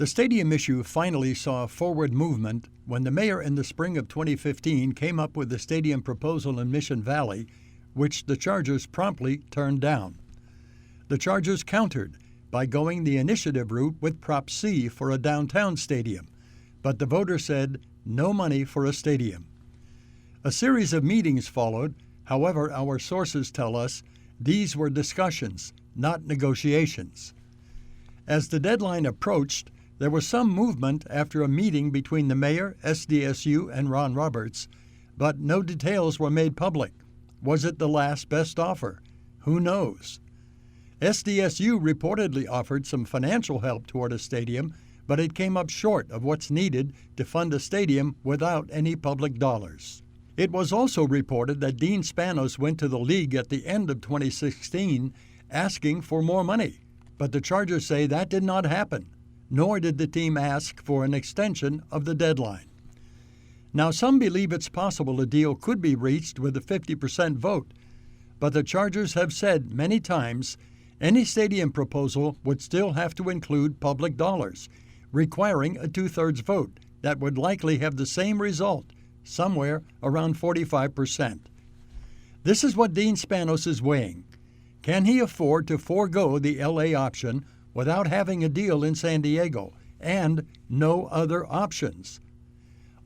The stadium issue finally saw forward movement when the mayor in the spring of 2015 came up with a stadium proposal in Mission Valley, which the Chargers promptly turned down. The Chargers countered by going the initiative route with Prop C for a downtown stadium, but the voters said no money for a stadium. A series of meetings followed. However, our sources tell us these were discussions, not negotiations. As the deadline approached, there was some movement after a meeting between the mayor, SDSU, and Ron Roberts, but no details were made public. Was it the last best offer? Who knows? SDSU reportedly offered some financial help toward a stadium, but it came up short of what's needed to fund a stadium without any public dollars. It was also reported that Dean Spanos went to the league at the end of 2016 asking for more money, but the Chargers say that did not happen, nor did the team ask for an extension of the deadline. Now, some believe it's possible a deal could be reached with a 50% vote, but the Chargers have said many times any stadium proposal would still have to include public dollars, requiring a 2/3 vote that would likely have the same result, somewhere around 45%. This is what Dean Spanos is weighing. Can he afford to forego the LA option without having a deal in San Diego and no other options?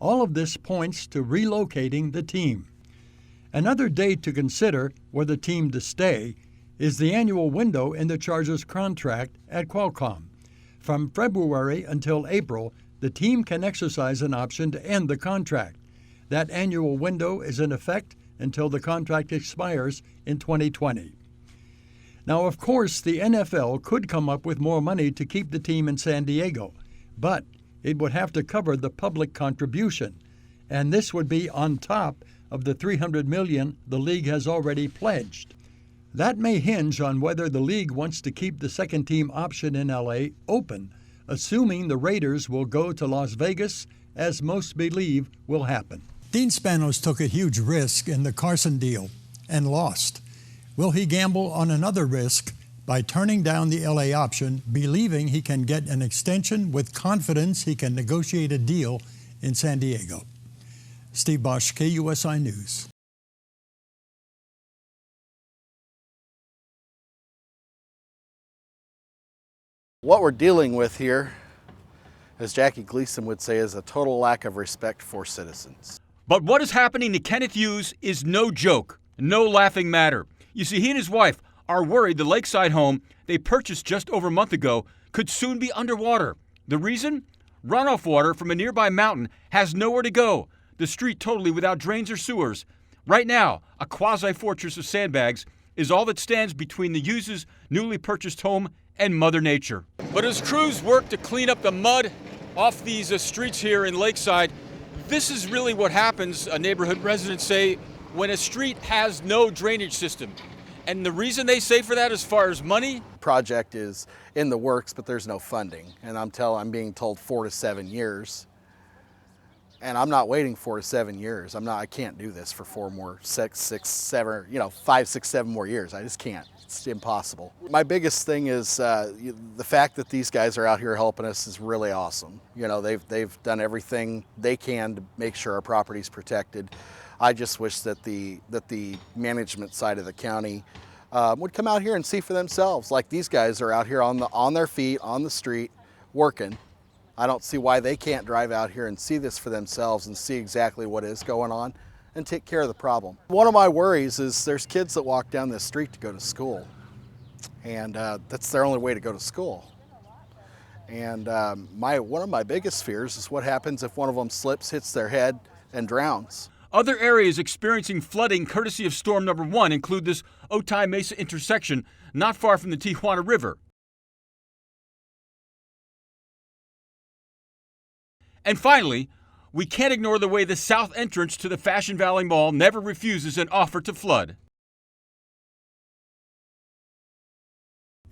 All of this points to relocating the team. Another date to consider were the team to stay is the annual window in the Chargers' contract at Qualcomm. From February until April, the team can exercise an option to end the contract. That annual window is in effect until the contract expires in 2020. Now, of course, the NFL could come up with more money to keep the team in San Diego, but it would have to cover the public contribution, and this would be on top of the $300 million the league has already pledged. That may hinge on whether the league wants to keep the second team option in LA open, assuming the Raiders will go to Las Vegas, as most believe will happen. Dean Spanos took a huge risk in the Carson deal and lost. Will he gamble on another risk by turning down the LA option, believing he can get an extension with confidence he can negotiate a deal in San Diego? Steve Bosch, KUSI News. What we're dealing with here, as Jackie Gleason would say, is a total lack of respect for citizens. But what is happening to Kenneth Hughes is no joke, no laughing matter. You see, he and his wife are worried the lakeside home they purchased just over a month ago could soon be underwater. The reason? Runoff water from a nearby mountain has nowhere to go. The street totally without drains or sewers. Right now, a quasi-fortress of sandbags is all that stands between the Hughes' newly purchased home and Mother Nature. But as crews work to clean up the mud off these streets here in Lakeside, this is really what happens, neighborhood residents say, when a street has no drainage system. And the reason they say for that, as far as money? Project is in the works, but there's no funding. And I'm being told 4 to 7 years. And I'm not waiting 4 to 7 years. I can't do this for 5, 6, 7 more years. I just can't. It's impossible. My biggest thing is the fact that these guys are out here helping us is really awesome. You know, they've done everything they can to make sure our property's protected. I just wish that the management side of the county would come out here and see for themselves. Like these guys are out here on their feet, on the street, working. I don't see why they can't drive out here and see this for themselves and see exactly what is going on and take care of the problem. One of my worries is there's kids that walk down this street to go to school, and that's their only way to go to school. And one of my biggest fears is what happens if one of them slips, hits their head, and drowns. Other areas experiencing flooding courtesy of storm number 1 include this Otay Mesa intersection not far from the Tijuana River. And finally, we can't ignore the way the south entrance to the Fashion Valley Mall never refuses an offer to flood.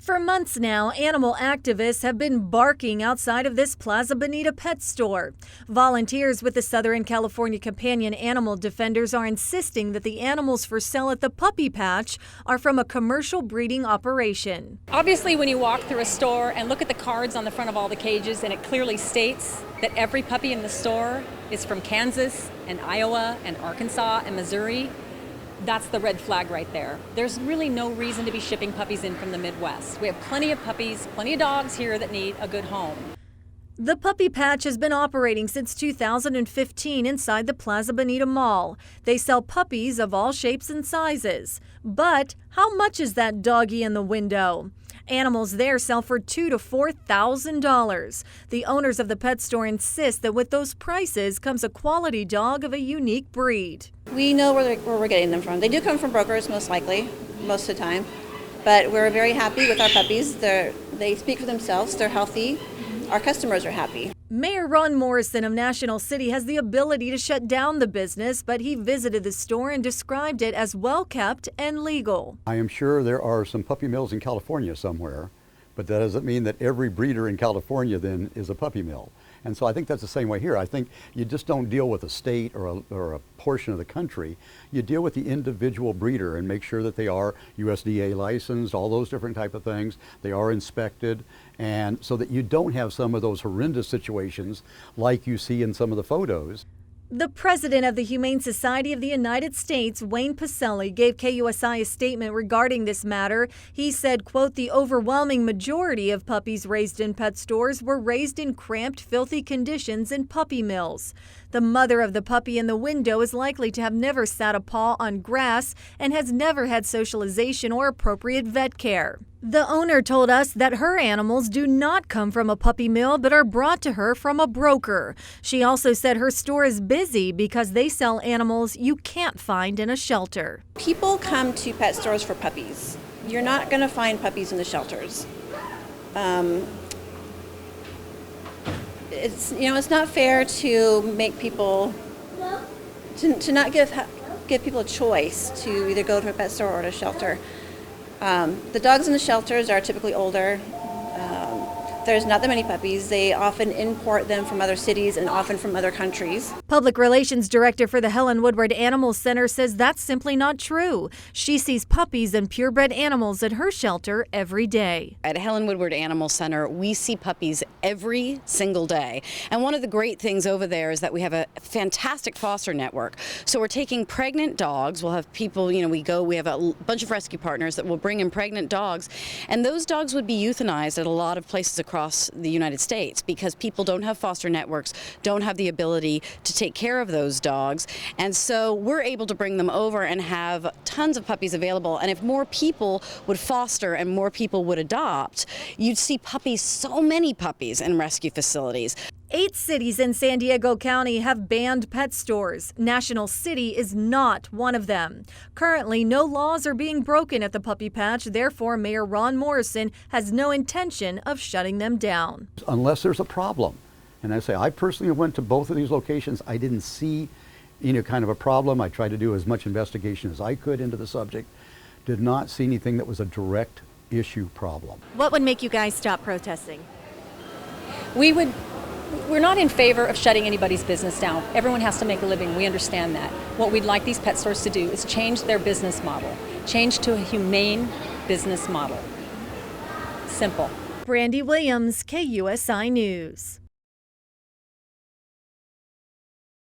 For months now, animal activists have been barking outside of this Plaza Bonita pet store. Volunteers with the Southern California Companion Animal Defenders are insisting that the animals for sale at the puppy patch are from a commercial breeding operation. Obviously, when you walk through a store and look at the cards on the front of all the cages, and it clearly states that every puppy in the store is from Kansas and Iowa and Arkansas and Missouri, that's the red flag right there. There's really no reason to be shipping puppies in from the Midwest. We have plenty of puppies, plenty of dogs here that need a good home. The puppy patch has been operating since 2015 inside the Plaza Bonita Mall. They sell puppies of all shapes and sizes. But how much is that doggy in the window? Animals there sell for $2,000 to $4,000. The owners of the pet store insist that with those prices comes a quality dog of a unique breed. We know where we're getting them from. They do come from Burghers, most likely, most of the time. But we're very happy with our puppies. They speak for themselves. They're healthy. Our customers are happy. Mayor Ron Morrison of National City has the ability to shut down the business, but he visited the store and described it as well-kept and legal. I am sure there are some puppy mills in California somewhere, but that doesn't mean that every breeder in California then is a puppy mill. And so I think that's the same way here. I think you just don't deal with a state or a portion of the country. You deal with the individual breeder and make sure that they are USDA licensed, all those different type of things. They are inspected, and so that you don't have some of those horrendous situations like you see in some of the photos. The president of the Humane Society of the United States, Wayne Pacelli, gave KUSI a statement regarding this matter. He said, quote, "The overwhelming majority of puppies raised in pet stores were raised in cramped, filthy conditions in puppy mills. The mother of the puppy in the window is likely to have never sat a paw on grass and has never had socialization or appropriate vet care." The owner told us that her animals do not come from a puppy mill but are brought to her from a broker. She also said her store is busy because they sell animals you can't find in a shelter. People come to pet stores for puppies. You're not going to find puppies in the shelters. It's not fair to make people to not give people a choice to either go to a pet store or to a shelter. The dogs in the shelters are typically older. There's not that many puppies. They often import them from other cities and often from other countries. Public Relations Director for the Helen Woodward Animal Center says that's simply not true. She sees puppies and purebred animals at her shelter every day. At Helen Woodward Animal Center, we see puppies every single day. And one of the great things over there is that we have a fantastic foster network. So we're taking pregnant dogs. We'll have people, we have a bunch of rescue partners that will bring in pregnant dogs. And those dogs would be euthanized at a lot of places across the United States because people don't have foster networks, don't have the ability to take care of those dogs. And so we're able to bring them over and have tons of puppies available. And if more people would foster and more people would adopt, you'd see puppies, so many puppies in rescue facilities. 8 cities in San Diego County have banned pet stores. National City is not one of them. Currently, no laws are being broken at the puppy patch. Therefore, Mayor Ron Morrison has no intention of shutting them down. Unless there's a problem. And I say, I personally went to both of these locations. I didn't see kind of a problem. I tried to do as much investigation as I could into the subject. Did not see anything that was a direct issue problem. What would make you guys stop protesting? We're not in favor of shutting anybody's business down. Everyone has to make a living. We understand that. What we'd like these pet stores to do is change their business model. Change to a humane business model. Simple. Brandy Williams, KUSI News.